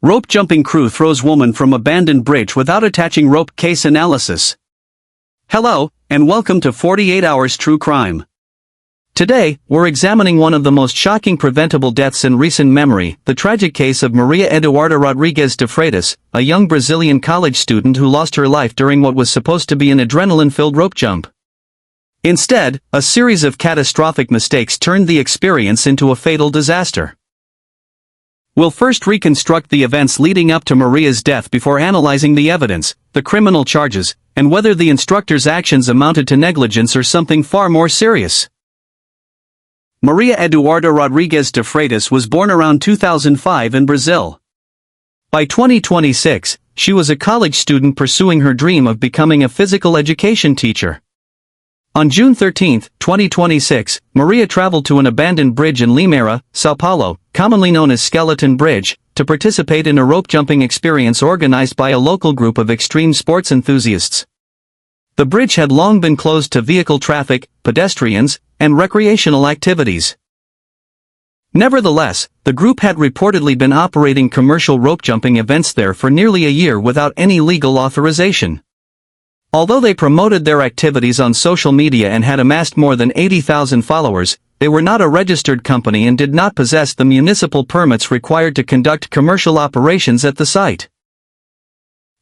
Rope jumping crew throws woman from abandoned bridge without attaching rope. Case analysis. Hello, and welcome to 48 Hours True Crime. Today, we're examining one of the most shocking preventable deaths in recent memory, the tragic case of Maria Eduarda Rodrigues de Freitas, a young Brazilian college student who lost her life during what was supposed to be an adrenaline-filled rope jump. Instead, a series of catastrophic mistakes turned the experience into a fatal disaster. We'll first reconstruct the events leading up to Maria's death before analyzing the evidence, the criminal charges, and whether the instructor's actions amounted to negligence or something far more serious. Maria Eduarda Rodrigues de Freitas was born around 2005 in Brazil. By 2026, she was a college student pursuing her dream of becoming a physical education teacher. On June 13, 2026, Maria traveled to an abandoned bridge in Limeira, São Paulo, commonly known as Skeleton Bridge, to participate in a rope jumping experience organized by a local group of extreme sports enthusiasts. The bridge had long been closed to vehicle traffic, pedestrians, and recreational activities. Nevertheless, the group had reportedly been operating commercial rope jumping events there for nearly a year without any legal authorization. Although they promoted their activities on social media and had amassed more than 80,000 followers, they were not a registered company and did not possess the municipal permits required to conduct commercial operations at the site.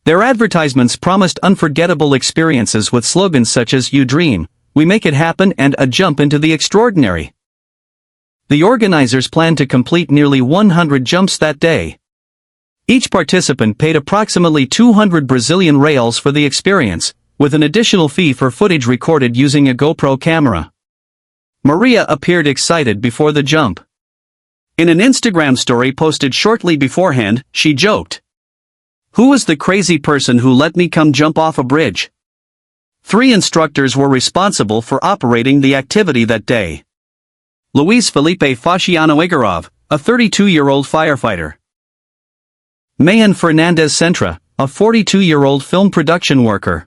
Their advertisements promised unforgettable experiences with slogans such as "You Dream, We Make It Happen" and "A Jump into the Extraordinary." The organizers planned to complete nearly 100 jumps that day. Each participant paid approximately 200 Brazilian reals for the experience, with an additional fee for footage recorded using a GoPro camera. Maria appeared excited before the jump. In an Instagram story posted shortly beforehand, she joked, "Who was the crazy person who let me come jump off a bridge?" 3 instructors were responsible for operating the activity that day. Luiz Felipe Faciano Igarov, a 32-year-old firefighter. Mayan Fernandez Centra, a 42-year-old film production worker.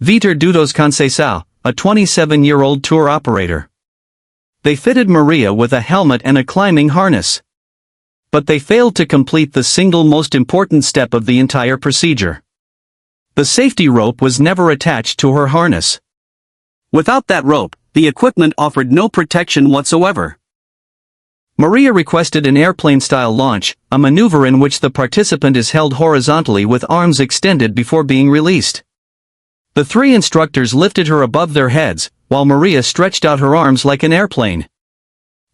Vitor Dudos Conceição, a 27-year-old tour operator. They fitted Maria with a helmet and a climbing harness. But they failed to complete the single most important step of the entire procedure. The safety rope was never attached to her harness. Without that rope, the equipment offered no protection whatsoever. Maria requested an airplane-style launch, a maneuver in which the participant is held horizontally with arms extended before being released. The 3 instructors lifted her above their heads, while Maria stretched out her arms like an airplane.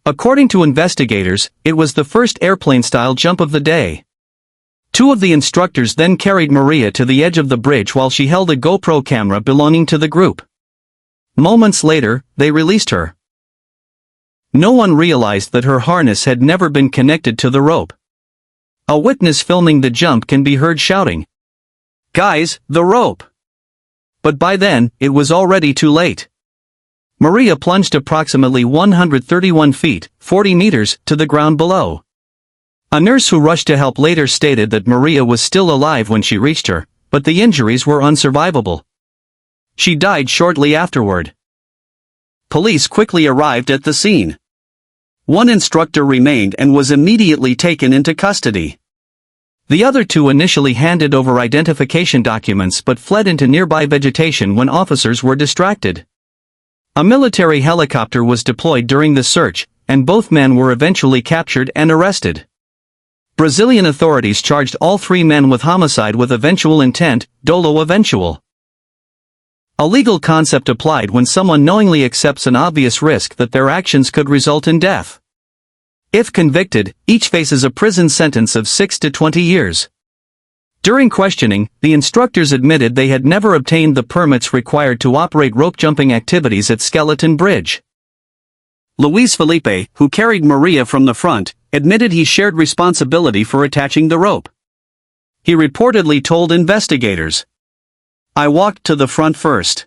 According to investigators, it was the first airplane-style jump of the day. 2 of the instructors then carried Maria to the edge of the bridge while she held a GoPro camera belonging to the group. Moments later, they released her. No one realized that her harness had never been connected to the rope. A witness filming the jump can be heard shouting, "Guys, the rope!" But by then, it was already too late. Maria plunged approximately 131 feet, 40 meters, to the ground below. A nurse who rushed to help later stated that Maria was still alive when she reached her, but the injuries were unsurvivable. She died shortly afterward. Police quickly arrived at the scene. 1 instructor remained and was immediately taken into custody. The other 2 initially handed over identification documents but fled into nearby vegetation when officers were distracted. A military helicopter was deployed during the search, and both men were eventually captured and arrested. Brazilian authorities charged all 3 men with homicide with eventual intent, dolo eventual. A legal concept applied when someone knowingly accepts an obvious risk that their actions could result in death. If convicted, each faces a prison sentence of 6 to 20 years. During questioning, the instructors admitted they had never obtained the permits required to operate rope jumping activities at Skeleton Bridge. Luiz Felipe, who carried Maria from the front, admitted he shared responsibility for attaching the rope. He reportedly told investigators, "I walked to the front first.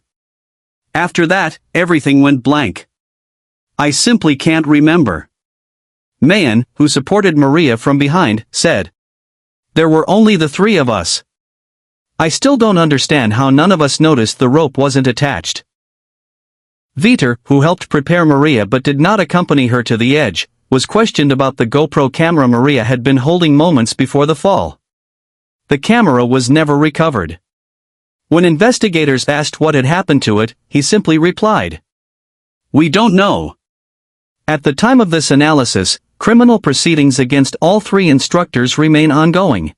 After that, everything went blank. I simply can't remember." Mayan, who supported Maria from behind, said, "There were only the 3 of us. I still don't understand how none of us noticed the rope wasn't attached." Vitor, who helped prepare Maria but did not accompany her to the edge, was questioned about the GoPro camera Maria had been holding moments before the fall. The camera was never recovered. When investigators asked what had happened to it, he simply replied, "We don't know." At the time of this analysis, criminal proceedings against all three instructors remain ongoing.